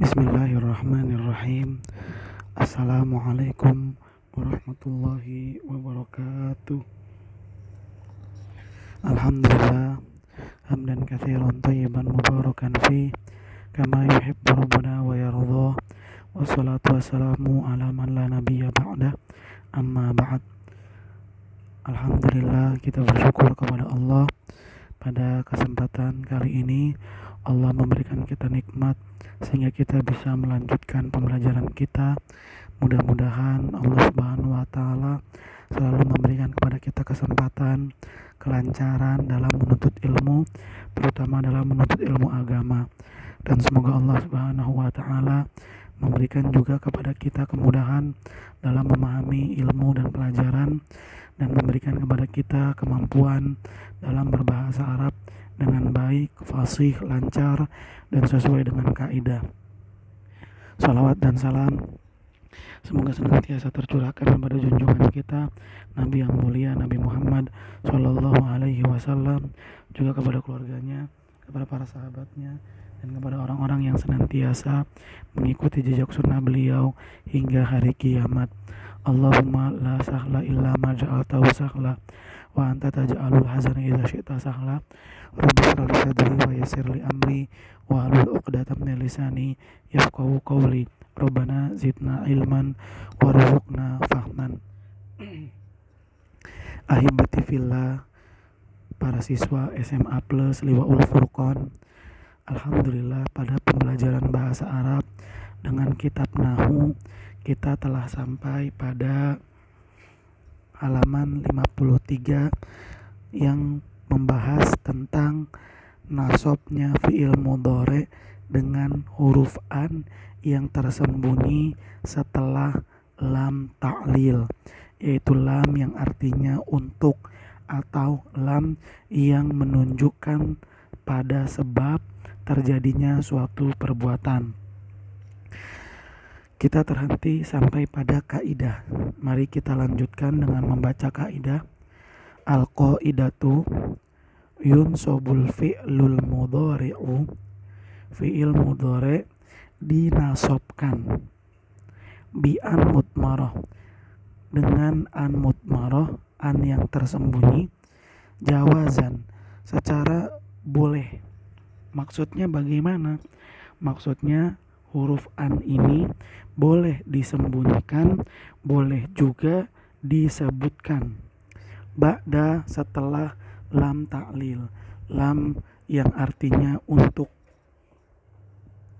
Bismillahirrahmanirrahim. Assalamualaikum warahmatullahi wabarakatuh. Alhamdulillah hamdan katsiran thayyiban mubarakan fi kama yuhibbu rabbuna wa yardha. Wassalatu wassalamu ala man la nabiyya ba'da. Amma ba'd. Alhamdulillah, kita bersyukur kepada Allah. Pada kesempatan kali ini Allah memberikan kita nikmat sehingga kita bisa melanjutkan pembelajaran kita. Mudah-mudahan Allah Subhanahu wa taala selalu memberikan kepada kita kesempatan, kelancaran dalam menuntut ilmu, terutama dalam menuntut ilmu agama. Dan semoga Allah Subhanahu wa taala memberikan juga kepada kita kemudahan dalam memahami ilmu dan pelajaran, dan memberikan kepada kita kemampuan dalam berbahasa Arab dengan baik, fasih, lancar, dan sesuai dengan kaidah. Salawat dan salam semoga senantiasa tercurahkan kepada junjungan kita Nabi yang mulia, Nabi Muhammad Sallallahu Alaihi Wasallam, juga kepada keluarganya, kepada para sahabatnya, dan kepada orang-orang yang senantiasa mengikuti jejak sunnah beliau hingga hari kiamat. Allahumma la sahla illa ma ja'altahu sahla wa anta taj'alul hazana idza syi'ta sahla. Rabbi shrah li sadri wa yassir li amri wa hlul 'uqdatam min lisani yafqahu qawli. Rabbana zidna ilman warzuqna fahman. Ahibati fillah, para siswa SMA Plus Liwaul Furqan. Alhamdulillah, pada pembelajaran bahasa Arab dengan kitab Nahu kita telah sampai pada halaman 53 yang membahas tentang nasobnya fi'il mudhari dengan huruf an yang tersembunyi setelah lam ta'lil, yaitu lam yang artinya untuk atau lam yang menunjukkan pada sebab terjadinya suatu perbuatan. Kita terhenti sampai pada kaidah. Mari kita lanjutkan dengan membaca kaidah. Al-qaidatu yunsobul fi'lul mudhari'u, fi'il mudhari' dinasobkan bi an mudmarah, dengan an mudmarah, an yang tersembunyi, jawazan, secara boleh. Maksudnya bagaimana? Maksudnya huruf an ini boleh disembunyikan, boleh juga disebutkan. Ba'da, setelah lam ta'lil, lam yang artinya untuk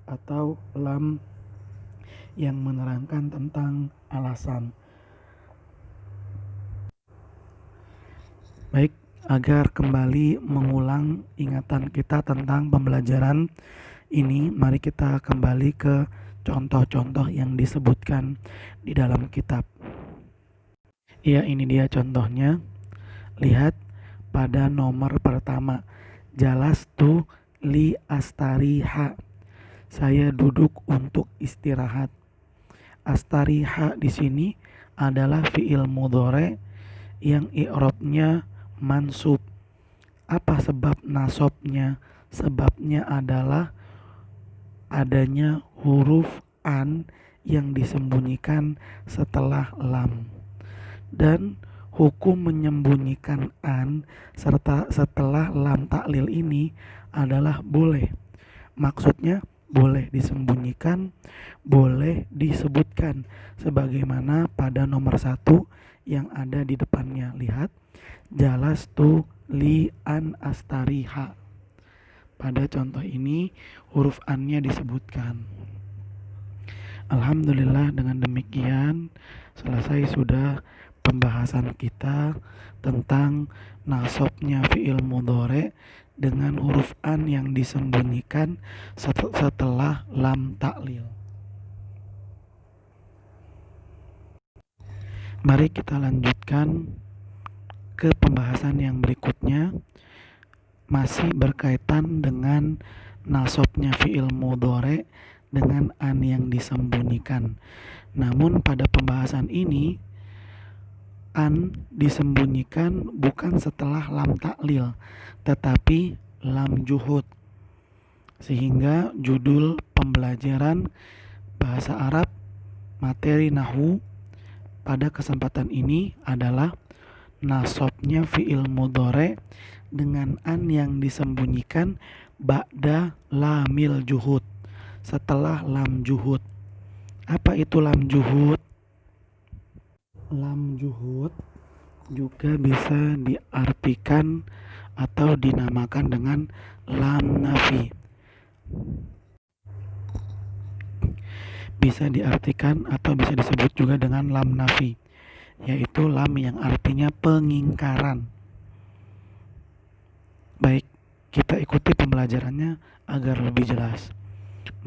atau lam yang menerangkan tentang alasan. Baik, agar kembali mengulang ingatan kita tentang pembelajaran ini, mari kita kembali ke contoh-contoh yang disebutkan di dalam kitab. Ya, ini dia contohnya. Lihat pada nomor pertama, jalastu li astariha, saya duduk untuk istirahat. Astariha di sini adalah fi'il mudhari yang i'rabnya mansub. Apa sebab nasobnya? Sebabnya adalah adanya huruf an yang disembunyikan setelah lam. Dan hukum menyembunyikan an serta setelah lam taklil ini adalah boleh. Maksudnya boleh disembunyikan, boleh disebutkan, sebagaimana pada nomor 1 yang ada di depannya. Lihat, jalastu li an astariha. Pada contoh ini huruf an-nya disebutkan. Alhamdulillah, dengan demikian selesai sudah pembahasan kita tentang nasobnya fi'il mudhari dengan huruf an yang disembunyikan setelah lam taklil. Mari kita lanjutkan ke pembahasan yang berikutnya, masih berkaitan dengan nasobnya fi'il mudhari dengan an yang disembunyikan. Namun pada pembahasan ini an disembunyikan bukan setelah lam taklil, tetapi lam juhud. Sehingga judul pembelajaran bahasa Arab materi nahwu pada kesempatan ini adalah nasabnya fi'il mudhari dengan an yang disembunyikan ba'da lamil juhud, setelah lam juhud. Apa itu lam juhud? Lam juhud juga bisa diartikan atau dinamakan dengan lam nafi. Bisa diartikan atau bisa disebut juga dengan lam nafi, yaitu lam yang artinya pengingkaran. Baik, kita ikuti pembelajarannya agar lebih jelas.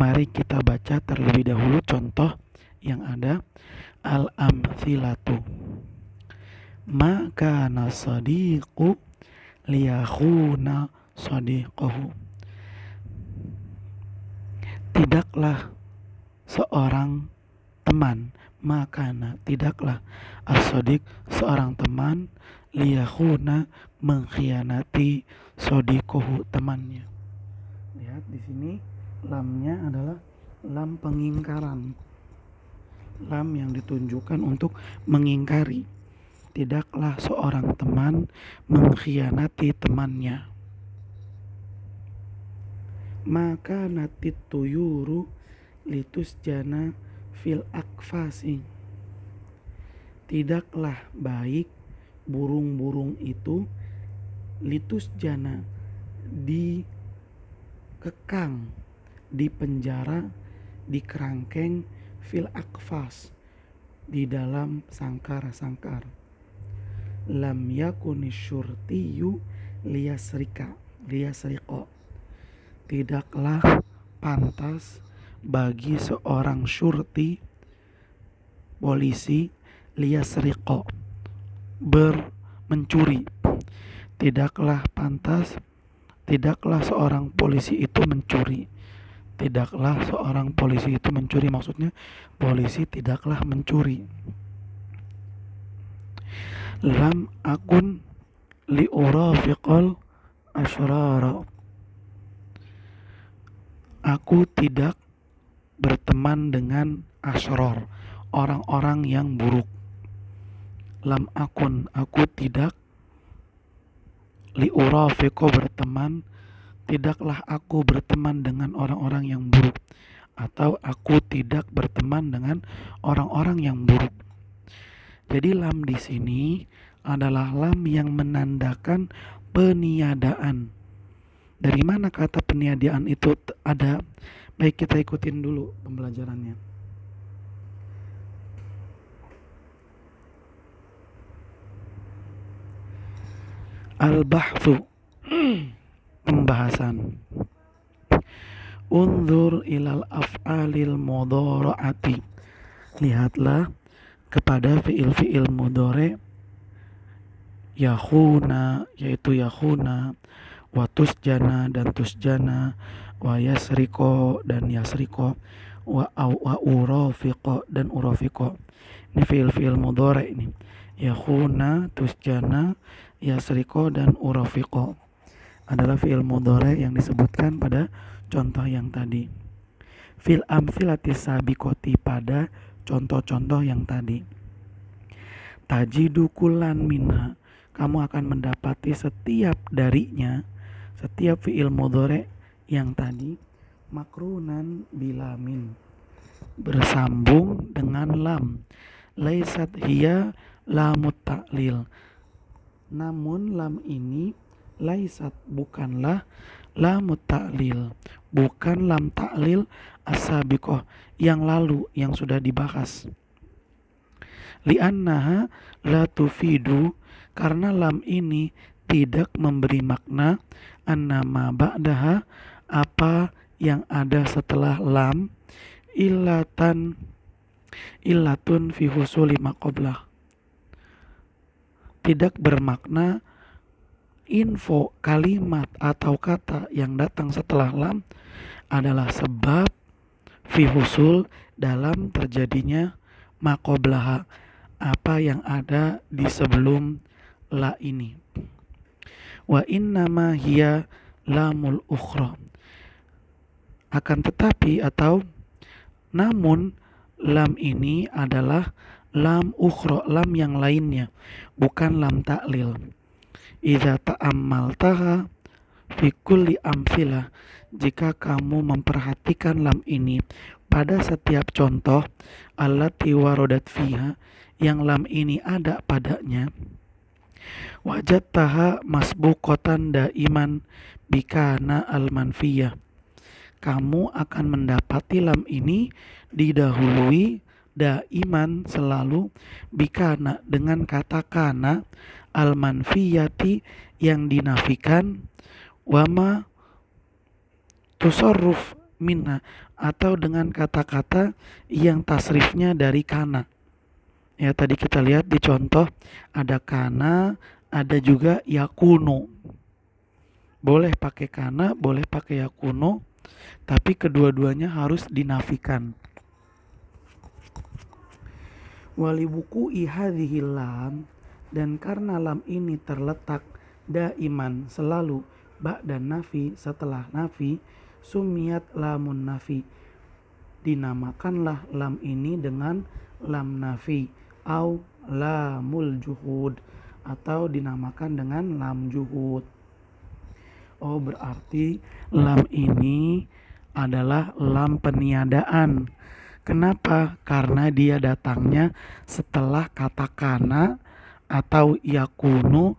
Mari kita baca terlebih dahulu contoh yang ada. Al-amthilatu. Ma kana sadiqu liyakhuna sadiqahu. Tidaklah seorang teman, makana tidaklah as-sadiq seorang teman, liyakhuna mengkhianati sadiqahu temannya. Lihat di sini lamnya adalah lam pengingkaran. Lam yang ditunjukkan untuk mengingkari. Tidaklah seorang teman mengkhianati temannya. Maka natit tuyuru litus jana fil akfasi. Tidaklah baik burung-burung itu litus jana dikekang, dipenjara, dikerangkeng fil akfas di dalam sangkar-sangkar. Lam yakuni syurtiyu liyasriko. Tidaklah pantas bagi seorang syurti, polisi, liyasriko, mencuri. Tidaklah pantas, tidaklah seorang polisi itu mencuri. Tidaklah seorang polisi itu mencuri, maksudnya polisi tidaklah mencuri. Lam akun liurafiqal asyrara. Aku tidak berteman dengan asyror, orang-orang yang buruk. Lam akun, aku tidak, liurafiqo berteman, tidaklah aku berteman dengan orang-orang yang buruk, atau aku tidak berteman dengan orang-orang yang buruk. Jadi lam di sini adalah lam yang menandakan peniadaan. Dari mana kata peniadaan itu ada? Baik, kita ikutin dulu pembelajarannya. Al-bahthu, pembahasan. Unzur ilal af'alil mudhari'ati. Lihatlah kepada fi'il-fi'il mudhari' yakhuna, yaitu yakhuna, wa tusjana dan tusjana, wa yasriko dan yasriko, wa urafiqo dan urafiqo. Ini fi'il-fi'il mudhari' ini. Yakhuna, tusjana, yasriko dan urafiqo adalah fi'il mudhari' yang disebutkan pada contoh yang tadi. Fil amthilati sabiqati, pada contoh-contoh yang tadi. Tajidu kullan minha, kamu akan mendapati setiap darinya, setiap fi'il mudhari' yang tadi, makrunan bilamin, bersambung dengan lam. Laisat hiya lamut ta'lil, namun lam ini laisat, bukanlah lamut ta'lil, bukan lam ta'lil as-sabiqah, yang lalu, yang sudah dibahas. Li'annaha la tufidu, karena lam ini tidak memberi makna annama ba'daha, apa yang ada setelah lam, illatun fi husuli ma qablah, tidak bermakna info kalimat atau kata yang datang setelah lam adalah sebab fi husul, dalam terjadinya ma qablaha, apa yang ada di sebelum la ini. Wa innama hiya lamul ukhra, Akan tetapi atau namun lam ini adalah lam ukhra, lam yang lainnya, bukan lam ta'lil. Idza ta'ammaltaha fi kulli amfilah, jika kamu memperhatikan lam ini pada setiap contoh, allati waradat fiha, yang lam ini ada padanya, wajadtaha masbuqatan daiman bikana al-manfiyah, kamu akan mendapati lam ini didahului daiman selalu bikana dengan kata kana al-manfiyati yang dinafikan, wama tusarruf minha, atau dengan kata-kata yang tasrifnya dari kana. Ya, tadi kita lihat di contoh ada kana, ada juga yakunu. Boleh pakai kana, boleh pakai yakunu, tapi kedua-duanya harus dinafikan. Walibuku ihadhihi lam, dan karena lam ini terletak daiman selalu ba'da nafi, setelah nafi, sumiyat lamun nafi, dinamakanlah lam ini dengan lam nafi, au lamul juhud, atau dinamakan dengan lam juhud. Oh, berarti lam ini adalah lam peniadaan. Kenapa? Karena dia datangnya setelah kata kana atau yakunu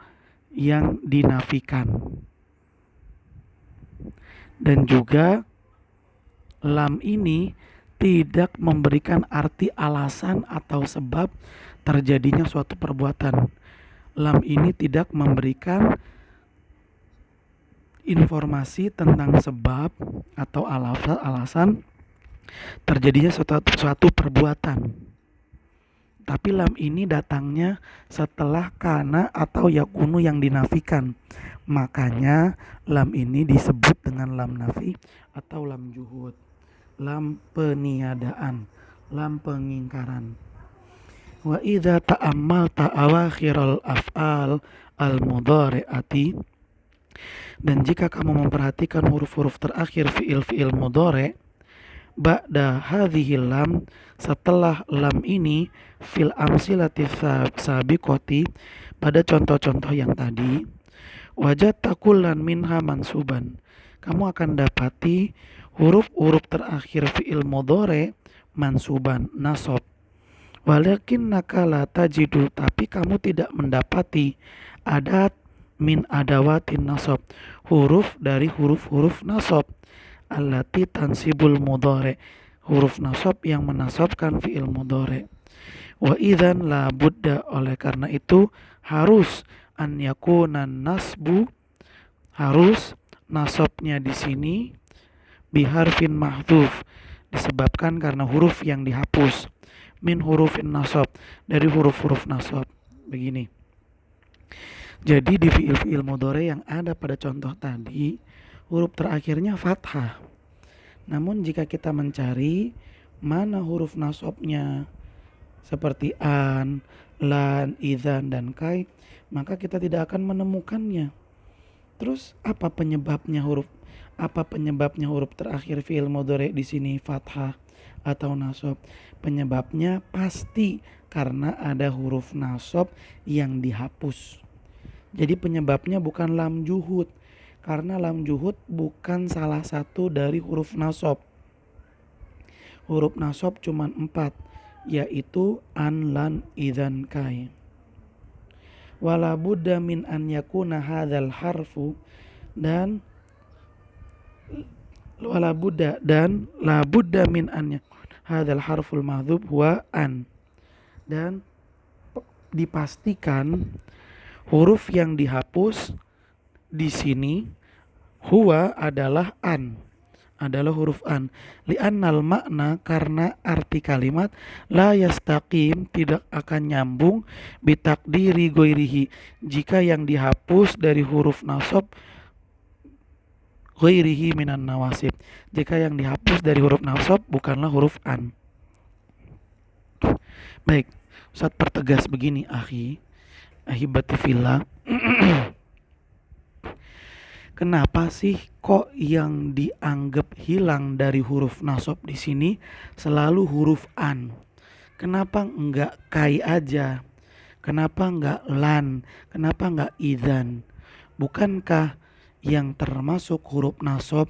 yang dinafikan. Dan juga lam ini tidak memberikan arti alasan atau sebab terjadinya suatu perbuatan. Lam ini tidak memberikan informasi tentang sebab atau alasan terjadinya suatu perbuatan. Tapi lam ini datangnya setelah kana atau yakunu yang dinafikan. Makanya lam ini disebut dengan lam nafi atau lam juhud, lam peniadaan, lam pengingkaran. Wa idza ta'ammalta awakhiral af'al al-mudhari'ati, dan jika kamu memperhatikan huruf-huruf terakhir fi'il mudhari' ba'da hadhihi lam, setelah lam ini, fil amsilati sabiqati, pada contoh-contoh yang tadi, wajadta kullan minha mansuban, kamu akan dapati huruf-huruf terakhir fi'il mudhari' mansuban, nasab. Walakinnaka la tajidu, tapi kamu tidak mendapati adat min adawatin nasab, huruf dari huruf-huruf nasab, allati tansibul mudhari', huruf nasab yang menasabkan fi'il mudhari'. Wa idzan la budda, oleh karena itu harus an yakuna nasbu, harus nasabnya di sini biharfin mahdzuf, disebabkan karena huruf yang dihapus, min hurufin nasab, dari huruf-huruf nasab. Begini. Jadi di fi'il mudhari yang ada pada contoh tadi, huruf terakhirnya fathah. Namun jika kita mencari mana huruf nasabnya seperti an, lan, idzan, dan kai, maka kita tidak akan menemukannya. Terus apa penyebabnya huruf terakhir fi'il mudhari di sini fathah atau nasab? Penyebabnya pasti karena ada huruf nasab yang dihapus. Jadi penyebabnya bukan lam juhud, karena lam juhud bukan salah satu dari huruf nasab. Huruf nasab cuma 4, yaitu an, lan, idzan, kai. Wala budda min an yakuna hadzal harfu, dan la budda min an hadzal harful mahdzub huwa an, dan dipastikan huruf yang dihapus di sini huwa adalah an, adalah huruf an. Li'annal makna, karena arti kalimat, la yastaqim, tidak akan nyambung, bitakdiri goirihi, jika yang dihapus dari huruf nasab goirihi minan nawasib, jika yang dihapus dari huruf nasab bukanlah huruf an. Baik, Ustaz pertegas begini, ahibati fillah. Kenapa sih kok yang dianggap hilang dari huruf nasab di sini selalu huruf an? Kenapa enggak kai aja? Kenapa enggak lan? Kenapa enggak idzan? Bukankah yang termasuk huruf nasab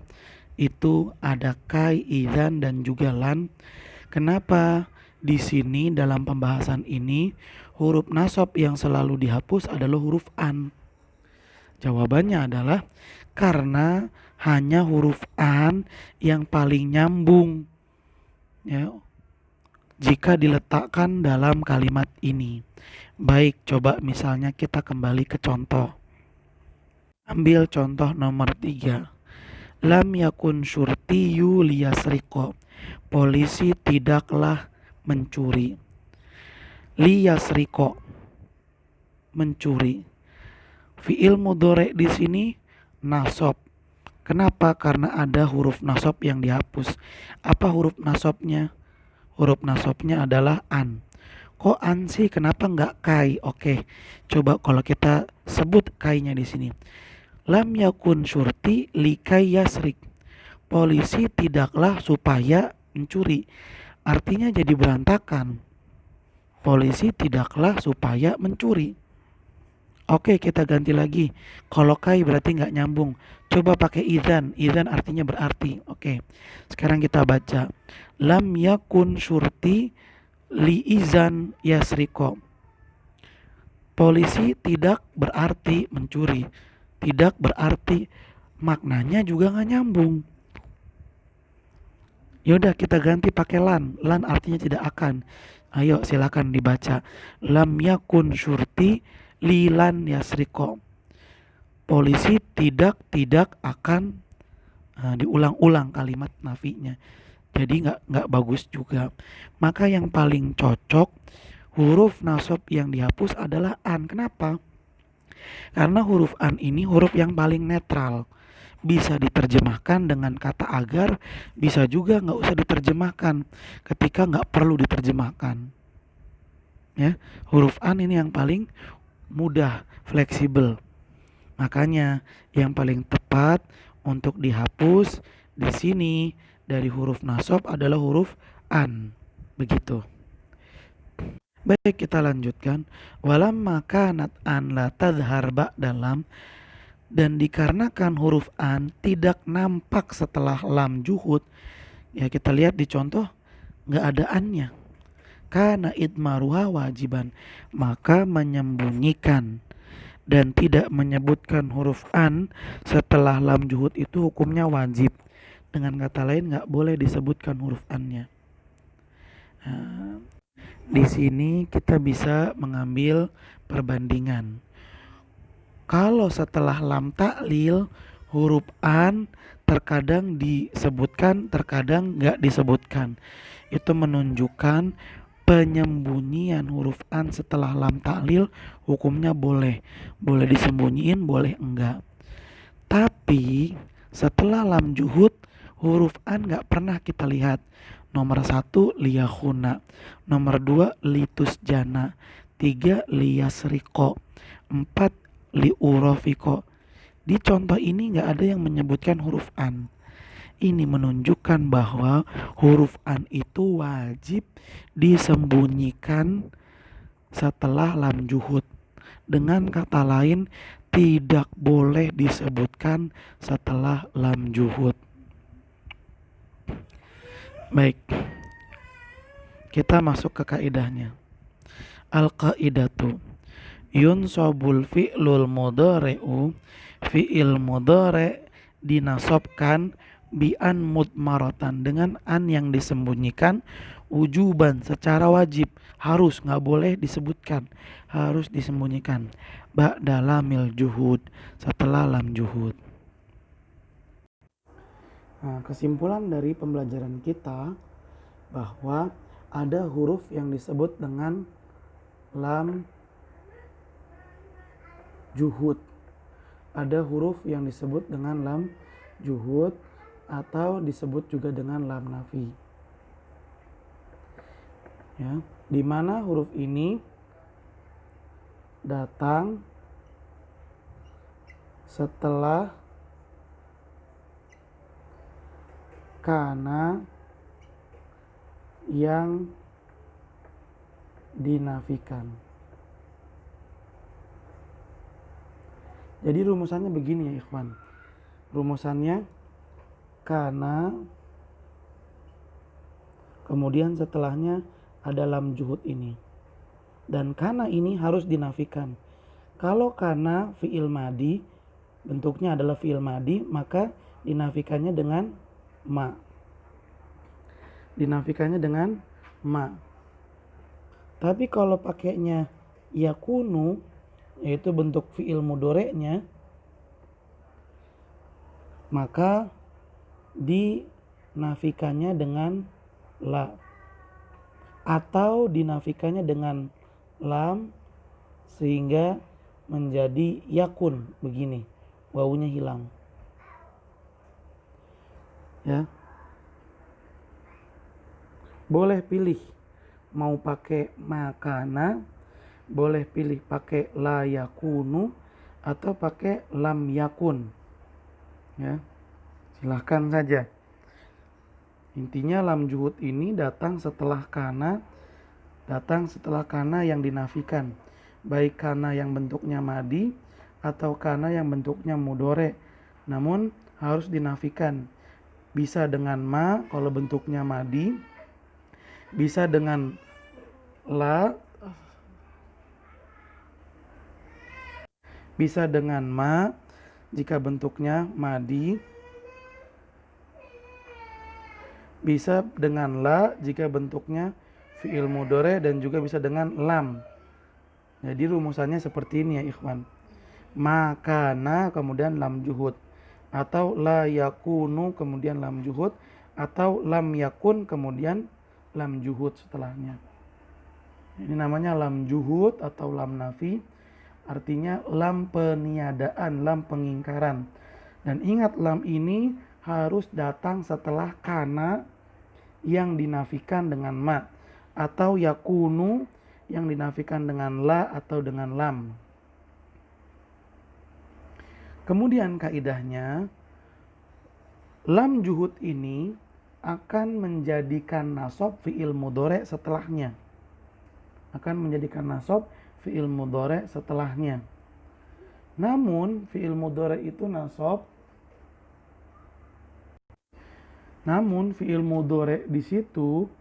itu ada kai, idzan dan juga lan? Kenapa di sini dalam pembahasan ini huruf nasab yang selalu dihapus adalah huruf an? Jawabannya adalah karena hanya huruf an yang paling nyambung, ya, jika diletakkan dalam kalimat ini. Baik, coba misalnya kita kembali ke contoh. Ambil contoh nomor 3. Lam yakun syurtiyu liyasriko. Polisi tidaklah mencuri. Liyasriko, mencuri. Fi'il mudhari di sini nasab. Kenapa? Karena ada huruf nasab yang dihapus. Apa huruf nasabnya? Huruf nasabnya adalah an. Kok an sih? Kenapa nggak kai? Oke, coba kalau kita sebut kainya di sini. Lam yakun syurti likai yasrik. Polisi tidaklah supaya mencuri. Artinya jadi berantakan. Polisi tidaklah supaya mencuri. Oke, kita ganti lagi. Kalau kai berarti nggak nyambung. Coba pakai idzan. Idzan artinya berarti. Oke. Sekarang kita baca. Lam yakun syurti li izan yasriko. Polisi tidak berarti mencuri. Tidak berarti, maknanya juga nggak nyambung. Yaudah kita ganti pakai lan. Lan artinya tidak akan. Ayo silakan dibaca. Lam yakun syurti lilan yasriko. Polisi tidak akan, diulang-ulang kalimat nafinya. Jadi nggak bagus juga. Maka yang paling cocok huruf nasab yang dihapus adalah an. Kenapa? Karena huruf an ini huruf yang paling netral. Bisa diterjemahkan dengan kata agar, bisa juga nggak usah diterjemahkan ketika nggak perlu diterjemahkan. Ya, huruf an ini yang paling mudah, fleksibel. Makanya yang paling tepat untuk dihapus di sini dari huruf nasab adalah huruf an. Begitu. Baik, kita lanjutkan. Walamma kanat an la tadhhar dalam, dan dikarenakan huruf an tidak nampak setelah lam juhud, ya kita lihat di contoh nggak ada annya. Kana idmaruha wajiban, maka menyembunyikan dan tidak menyebutkan huruf an setelah lam juhud itu hukumnya wajib. Dengan kata lain nggak boleh disebutkan huruf annya. Nah, di sini kita bisa mengambil perbandingan. Kalau setelah lam taklil huruf an terkadang disebutkan, terkadang nggak disebutkan. Itu menunjukkan penyembunyian huruf an setelah lam taklil hukumnya boleh. Boleh disembunyiin, boleh enggak. Tapi setelah lam juhud huruf an nggak pernah kita lihat. Nomor 1 liyahuna, nomor 2 litus jana, 3 liyasriko, 4 liurofiko. Di contoh ini nggak ada yang menyebutkan huruf an. Ini menunjukkan bahwa huruf an itu wajib disembunyikan setelah lam juhud. Dengan kata lain, tidak boleh disebutkan setelah lam juhud. Baik, kita masuk ke kaidahnya. Al-qaidatu yunsabul fi'lul mudhari'u, fi'il mudhari' dinasobkan bi'an mudmaratan, dengan an yang disembunyikan, wujuban secara wajib, harus, nggak boleh disebutkan, harus disembunyikan, ba'da lamil juhud, setelah lam juhud. Nah, kesimpulan dari pembelajaran kita bahwa ada huruf yang disebut dengan lam juhud. Ada huruf yang disebut dengan lam juhud atau disebut juga dengan lam nafi. Ya, di mana huruf ini datang setelah kana yang dinafikan. Jadi rumusannya begini ya ikhwan. Rumusannya kana, kemudian setelahnya ada lam juhud ini. Dan kana ini harus dinafikan. Kalau kana fi'il madi, bentuknya adalah fi'il madi, maka dinafikannya dengan ma. Dinafikannya dengan ma. Tapi kalau pakainya yakunu, yaitu bentuk fi'il mudhoreknya, maka dinafikannya dengan la. Atau dinafikannya dengan lam sehingga menjadi yakun begini, wawunya hilang ya. Boleh pilih mau pakai makana, boleh pilih pakai la yakunu atau pakai lam yakun ya, silahkan saja. Intinya lam juhud ini datang setelah kana yang dinafikan, baik kana yang bentuknya madi atau kana yang bentuknya mudhore, namun harus dinafikan. Bisa dengan ma kalau bentuknya madi, bisa dengan la, bisa dengan ma jika bentuknya madi, bisa dengan la jika bentuknya fi'il mudhore, dan juga bisa dengan lam. Jadi rumusannya seperti ini ya ikhwan. Makana kemudian lam juhud, atau la yakunu kemudian lam juhud, atau lam yakun kemudian lam juhud setelahnya. Ini namanya lam juhud atau lam nafi, artinya lam peniadaan, lam pengingkaran. Dan ingat, lam ini harus datang setelah kana yang dinafikan dengan ma, atau yakunu yang dinafikan dengan la atau dengan lam. Kemudian kaidahnya, lam juhud ini akan menjadikan nasab fi'il mudhore setelahnya. Akan menjadikan nasab fi'il mudhore setelahnya. Namun fi'il mudhore itu nasab. Namun fi'il mudhore di situ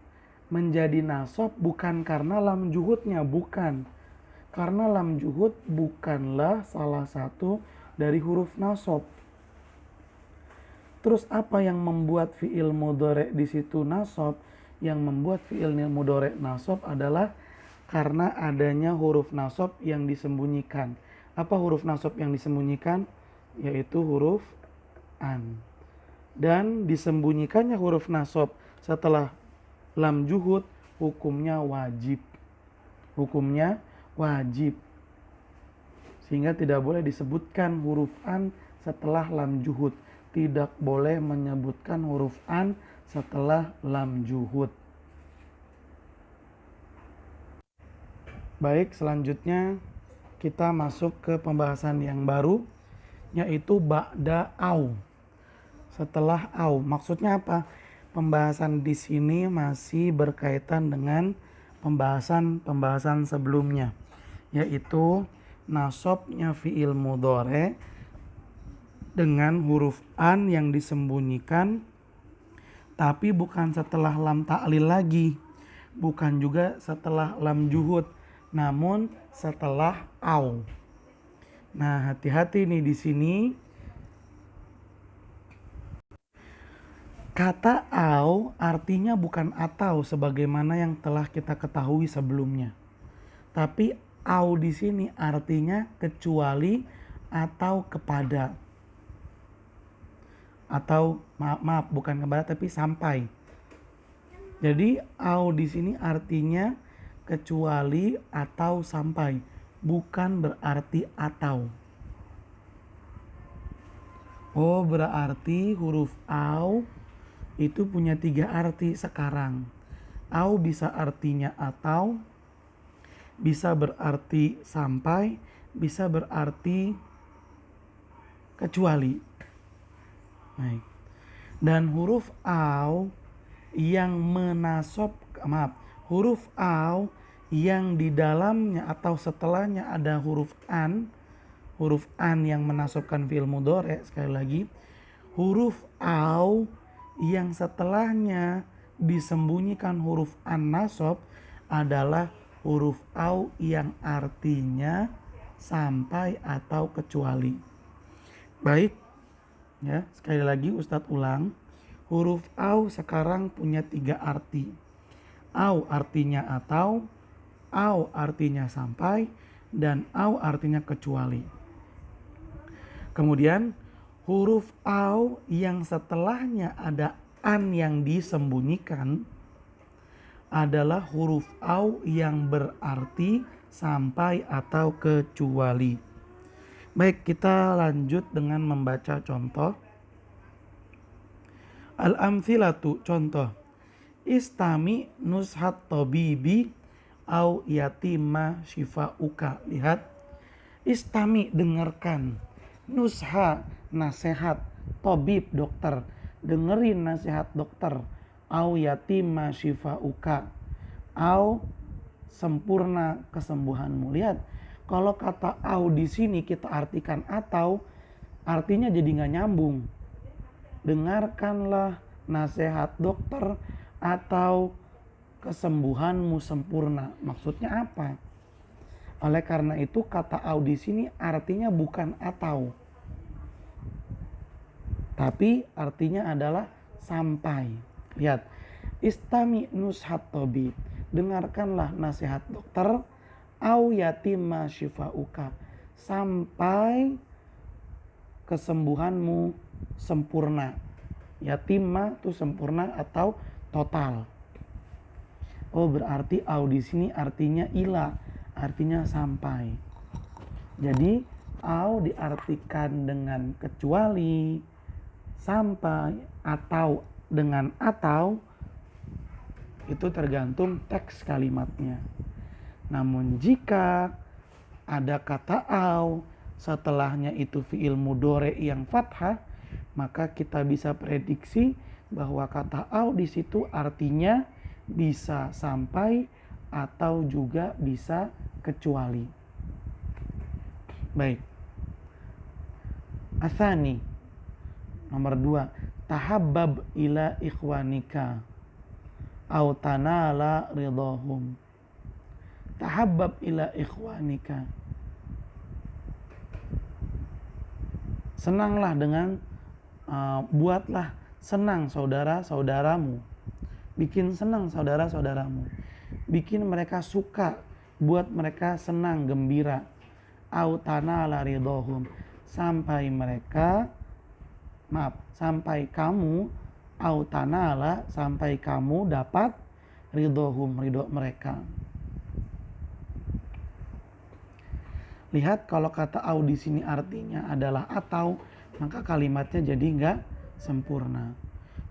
menjadi nasab bukan karena lam juhudnya, bukan. Karena lam juhud bukanlah salah satu dari huruf nasab. Terus apa yang membuat fi'il mudhore di situ nasab? Yang membuat fi'il mudhore nasab adalah karena adanya huruf nasab yang disembunyikan. Apa huruf nasab yang disembunyikan? Yaitu huruf an. Dan disembunyikannya huruf nasab setelah lam juhud hukumnya wajib. Hukumnya wajib. Sehingga tidak boleh disebutkan huruf an setelah lam juhud. Tidak boleh menyebutkan huruf an setelah lam juhud. Baik, selanjutnya kita masuk ke pembahasan yang baru, yaitu ba'da au. Setelah au. Maksudnya apa? Pembahasan di sini masih berkaitan dengan pembahasan sebelumnya, yaitu nasabnya fi'il mudhore dengan huruf an yang disembunyikan, tapi bukan setelah lam ta'lil lagi, bukan juga setelah lam juhud, namun setelah au. Nah, hati-hati nih di sini. Kata au artinya bukan atau sebagaimana yang telah kita ketahui sebelumnya. Tapi au di sini artinya kecuali atau kepada. Atau maaf bukan kepada tapi sampai. Jadi au di sini artinya kecuali atau sampai, bukan berarti atau. Oh, berarti huruf au itu punya 3 arti sekarang. Au bisa artinya atau, bisa berarti sampai, bisa berarti kecuali. Baik. Dan huruf au yang huruf au yang di dalamnya atau setelahnya ada huruf an yang menasobkan fi'il mudhari'. Sekali lagi, huruf au yang setelahnya disembunyikan huruf an nasab adalah huruf au yang artinya sampai atau kecuali. Baik, ya, sekali lagi Ustadz ulang. Huruf au sekarang punya 3 arti. Au artinya atau, au artinya sampai, dan au artinya kecuali. Kemudian huruf au yang setelahnya ada an yang disembunyikan adalah huruf au yang berarti sampai atau kecuali. Baik, kita lanjut dengan membaca contoh. Al-amthilatu, contoh. Istami nushat tabibi au yatima shifauka. Lihat, istami dengarkan, nusha nasihat, tabib dokter, dengerin nasihat dokter, au yatima shifauka, au sempurna kesembuhanmu. Lihat, kalau kata au di sini kita artikan atau, artinya jadi nggak nyambung. Dengarkanlah nasihat dokter atau kesembuhanmu sempurna. Maksudnya apa? Oleh karena itu kata au di sini artinya bukan atau, tapi artinya adalah sampai. Lihat, istami nushat tabib, dengarkanlah nasihat dokter, au yatima shifauka, sampai kesembuhanmu sempurna. Yatima itu sempurna atau total. Oh, berarti au di sini artinya ila, artinya sampai. Jadi au diartikan dengan kecuali, sampai, atau dengan atau, itu tergantung teks kalimatnya. Namun jika ada kata au setelahnya itu fi'il mudhari' yang fathah, maka kita bisa prediksi bahwa kata au di situ artinya bisa sampai atau juga bisa kecuali. Baik. Asani, nomor 2, tahabbab ila ikhwanika au tanala ridhahum. Tahabbab ila ikhwanika, senanglah dengan buatlah senang saudara-saudaramu. Bikin senang saudara-saudaramu. Bikin mereka suka, buat mereka senang, gembira. Au tanala ridhahum, sampai kamu, au tanala, sampai kamu dapat ridhahum, ridho mereka. Lihat, kalau kata au di sini artinya adalah atau, maka kalimatnya jadi nggak sempurna.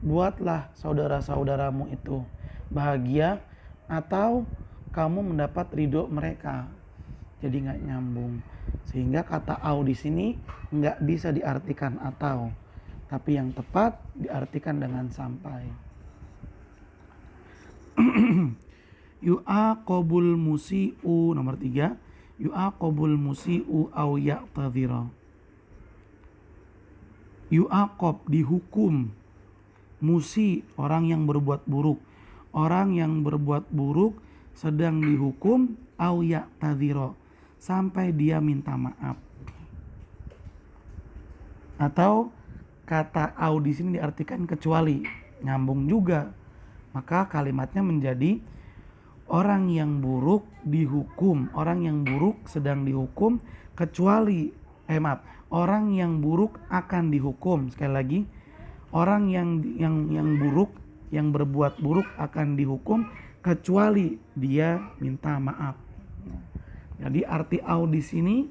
Buatlah saudara-saudaramu itu bahagia atau kamu mendapat ridho mereka. Jadi nggak nyambung. Sehingga kata au di sini nggak bisa diartikan atau, tapi yang tepat diartikan dengan sampai. Yu'aqabul musi'u, nomor 3. Yu'aqabul musi'u au ya'tadhira. Yu'aqab, dihukum. Musi, orang yang berbuat buruk. Orang yang berbuat buruk sedang dihukum, au ya'tadhira, sampai dia minta maaf. Atau kata au di sini diartikan kecuali, nyambung juga. Maka kalimatnya menjadi orang yang buruk dihukum, orang yang buruk sedang dihukum, kecuali orang yang buruk akan dihukum. Sekali lagi, orang yang buruk, yang berbuat buruk akan dihukum kecuali dia minta maaf. Jadi arti au di sini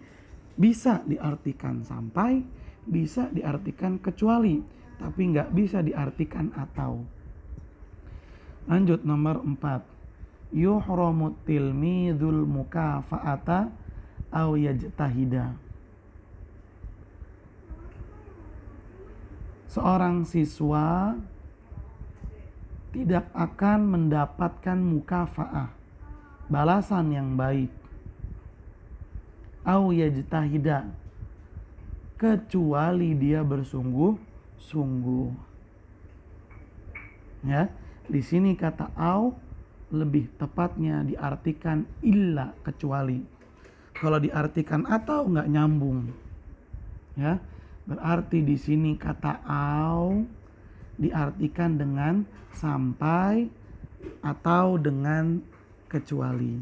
bisa diartikan sampai, bisa diartikan kecuali, tapi nggak bisa diartikan atau. Lanjut, nomor 4. Yuhramut tilmidul mukafa'ata au yajtahida. seorang siswa tidak akan mendapatkan mukafaah, balasan yang baik, au yajtahida, kecuali dia bersungguh-sungguh. Ya, di sini kata au lebih tepatnya diartikan illa, kecuali. Kalau diartikan atau nggak nyambung. Ya, berarti di sini kata au diartikan dengan sampai atau dengan kecuali.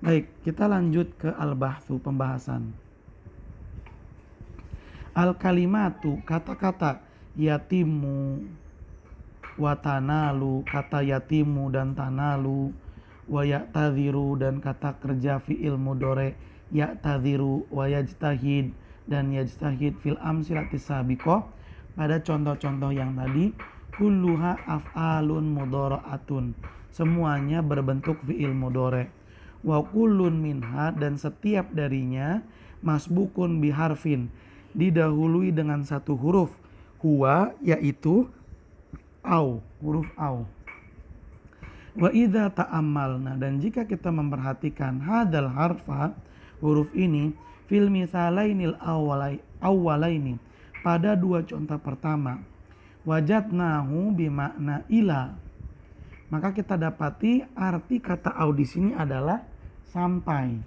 Baik, kita lanjut ke al-bahthu, pembahasan. Al-kalimatu, kata-kata yatimu, watanalu, kata yatimu dan tanalu, wa ya'tadhiru, dan kata kerja fi'il mudhari ya'tadhiru, wa yajtahid, dan yajtahid fil amsilatis sabiqah, pada contoh-contoh yang tadi, kulluha af'alun mudhara'atun, semuanya berbentuk fi'il mudhari. Wa kullun minha, dan setiap darinya masbukun biharfin, didahului dengan satu huruf, huwa, yaitu au, huruf au. Wa idza ta'ammalna, dan jika kita memperhatikan hadal harfa, huruf ini, fil misalainil awwalaini, pada dua contoh pertama, wajadnahu bimakna ila, maka kita dapati arti kata au di sini adalah sampai.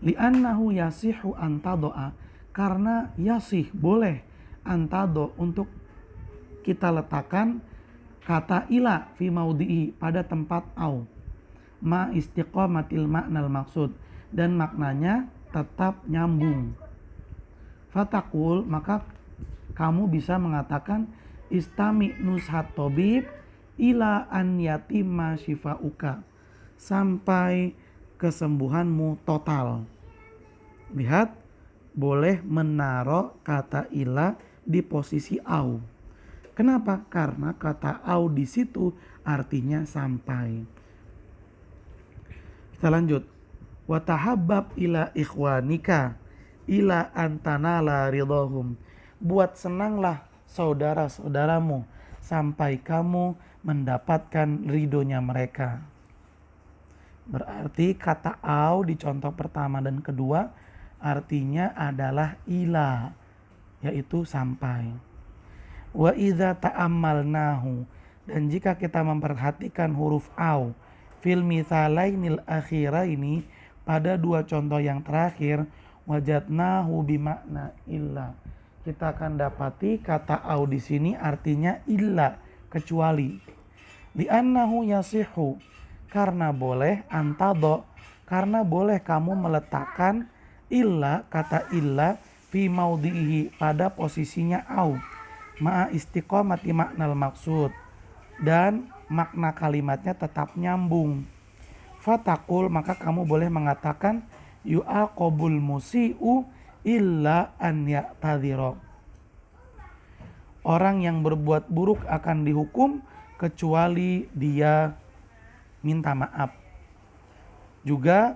Li'annahu yasihu antadoa, karena yasih, boleh, antado, untuk kita letakkan kata ila fi maudhi'i, pada tempat au, ma istiqamatil maknal maksud, dan maknanya tetap nyambung. Fatakul, maka kamu bisa mengatakan istami nushat tabib ila an yatimma shifauka, sampai kesembuhanmu total. Lihat, boleh menaruh kata ila di posisi au. Kenapa? Karena kata au di situ artinya sampai. Kita lanjut. Wa tahabbab ila ikhwanika ila antanala ridhahum, buat senanglah saudara-saudaramu sampai kamu mendapatkan ridhonya mereka. Berarti kata au di contoh pertama dan kedua artinya adalah ila, yaitu sampai. Wa idza ta'ammalnahu, dan jika kita memperhatikan huruf au fil mithalainil akhiraini, pada dua contoh yang terakhir, wajadnahu bimakna illa, kita akan dapati kata au di sini artinya illa, kecuali. Li'annahu yasihu, karena boleh, antado, karena boleh kamu meletakkan illa, kata illa, fi maudhihi, pada posisinya au, ma'a istiqamati maknal maksud, dan makna kalimatnya tetap nyambung. Fatakul, maka kamu boleh mengatakan yu'aqabul musi'u illa an ya'tadhira, orang yang berbuat buruk akan dihukum kecuali dia minta maaf. Juga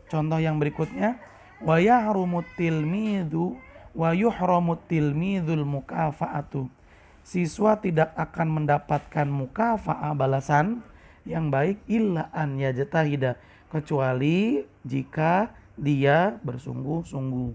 contoh yang berikutnya, wa yahrumut tilmidhu wa yuhramut tilmidhul mukafa'atu, siswa tidak akan mendapatkan mukafa'ah, balasan yang baik, illa an yajtahida, kecuali jika dia bersungguh-sungguh.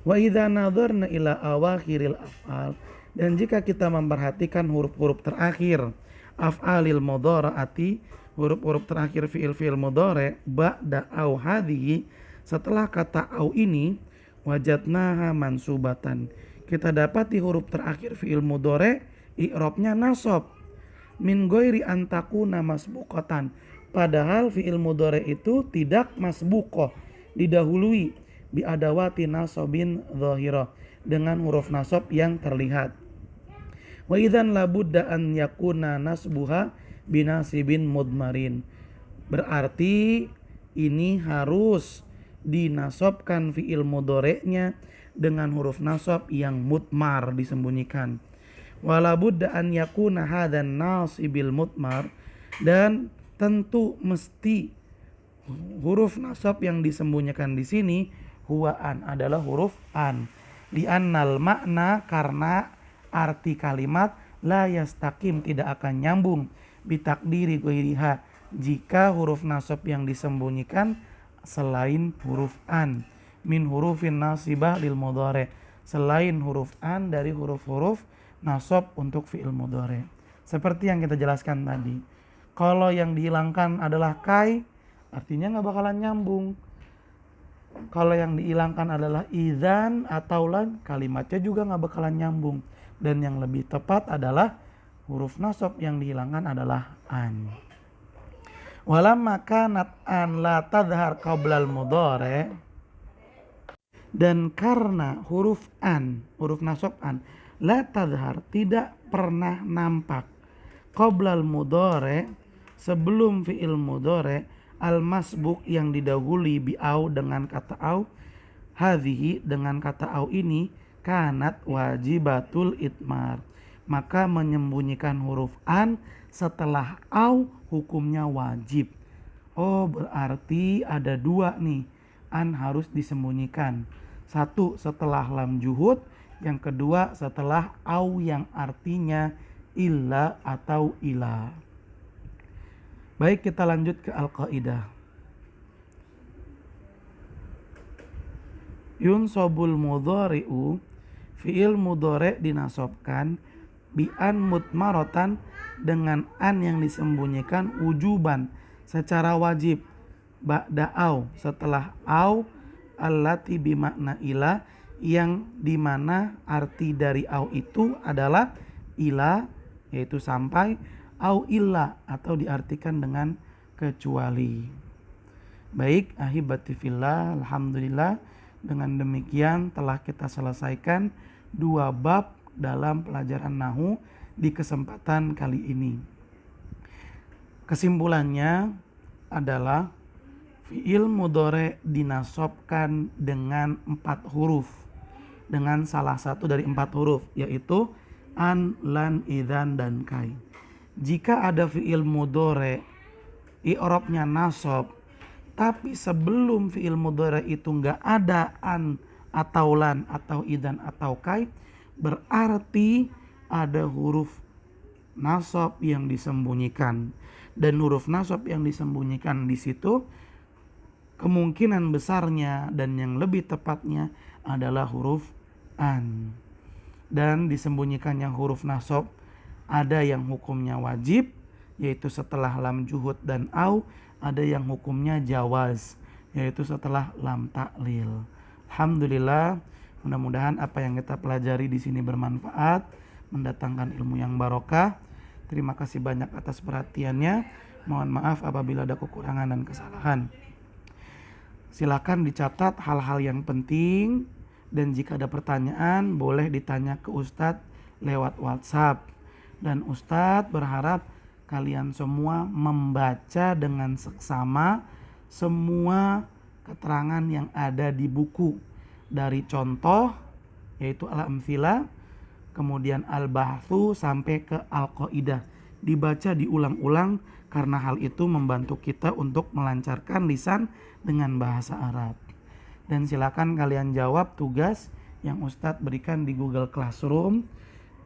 Wa idza nadharna ila awakhiril af'al, dan jika kita memperhatikan huruf-huruf terakhir af'alil mudhara'ati, huruf-huruf terakhir fi'il mudhari ba'da au hadhihi, setelah kata au ini, wajadnaha mansubatan, kita dapati huruf terakhir fi'il mudhari i'rabnya nasab, min ghairi antakuna masbuqatan, padahal fi'il mudhari itu tidak masbuqah, didahului bi adawati nasabin dhahirah, dengan huruf nasab yang terlihat. Wa idzan labudda an yakuna nasbuha binasibin mudmarin, berarti ini harus dinasobkan fi'il mudhari'nya dengan huruf nasab yang mudmar, disembunyikan. Wala budda an yakuna hadan nasibil mudmar, dan tentu mesti huruf nasab yang disembunyikan di sini huwa an, adalah huruf an. li'annal makna, karena arti kalimat la yastaqim, tidak akan nyambung, bitakdiri ghairiha, jika huruf nasab yang disembunyikan selain huruf an, min hurufin nasibah lil mudhari, selain huruf an dari huruf-huruf nasab untuk fi'il mudhari. Seperti yang kita jelaskan tadi, kalau yang dihilangkan adalah kai, artinya nggak bakalan nyambung. Kalau yang dihilangkan adalah idzan atau lan, kalimatnya juga nggak bakalan nyambung. Dan yang lebih tepat adalah huruf nasab yang dihilangkan adalah an. Walamma kanat an la tadhhar qablal mudhari, dan karena huruf an, huruf nasab an, la tadhhar, tidak pernah nampak, qablal mudhari, sebelum fi'il mudhari, al masbuk, yang didahului bi au, dengan kata au, hadhihi, dengan kata au ini, kanat wajibatul itmar, maka menyembunyikan huruf an setelah au hukumnya wajib. Oh, berarti ada dua nih, an harus disembunyikan. Satu setelah lam juhud, yang kedua setelah au yang artinya illa atau ila. Baik, kita lanjut ke al-qaidah. Yunsobul mudhari'u, fi'il mudhari' dinasobkan bi an mutmarotan, dengan an yang disembunyikan wujuban, secara wajib, ba'da au, setelah au, allati bimakna ila, yang dimana arti dari au itu adalah ila, yaitu sampai, au illa, atau diartikan dengan kecuali. Baik, ahibati fillah, alhamdulillah, dengan demikian telah kita selesaikan 2 bab dalam pelajaran nahwu di kesempatan kali ini. Kesimpulannya adalah fi'il mudhari dinasobkan dengan 4 huruf, dengan salah satu dari 4 huruf, yaitu an, lan, idzan, dan kai. Jika ada fi'il mudhari i'rabnya nasab, tapi sebelum fi'il mudhari itu enggak ada an atau lan atau idzan atau kai, berarti ada huruf nasab yang disembunyikan. Dan huruf nasab yang disembunyikan di situ kemungkinan besarnya dan yang lebih tepatnya adalah huruf an. Dan disembunyikannya huruf nasab ada yang hukumnya wajib, yaitu setelah lam juhud dan au, ada yang hukumnya jawaz, yaitu setelah lam ta'lil. Alhamdulillah, mudah-mudahan apa yang kita pelajari di sini bermanfaat, mendatangkan ilmu yang barokah. Terima kasih banyak atas perhatiannya. Mohon maaf apabila ada kekurangan dan kesalahan. Silakan dicatat hal-hal yang penting, dan jika ada pertanyaan boleh ditanya ke Ustadz lewat WhatsApp. Dan Ustadz berharap kalian semua membaca dengan seksama semua keterangan yang ada di buku, dari contoh yaitu al-amthila, kemudian al-bahthu sampai ke al-qaidah. Dibaca diulang-ulang karena hal itu membantu kita untuk melancarkan lisan dengan bahasa Arab. Dan silakan kalian jawab tugas yang Ustadz berikan di Google Classroom.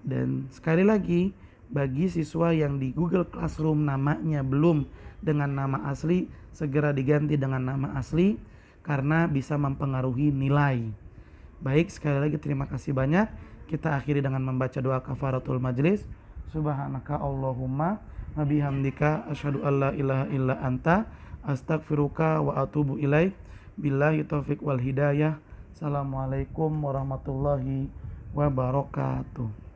Dan sekali lagi, bagi siswa yang di Google Classroom namanya belum dengan nama asli, segera diganti dengan nama asli karena bisa mempengaruhi nilai. Baik, sekali lagi terima kasih banyak. Kita akhiri dengan membaca doa kafaratul majlis. Subhanaka Allahumma wa bihamdika asyhadu alla ilaha illa anta astaghfiruka wa atubu ilaik. Billahi taufik wal hidayah. Assalamualaikum warahmatullahi wabarakatuh.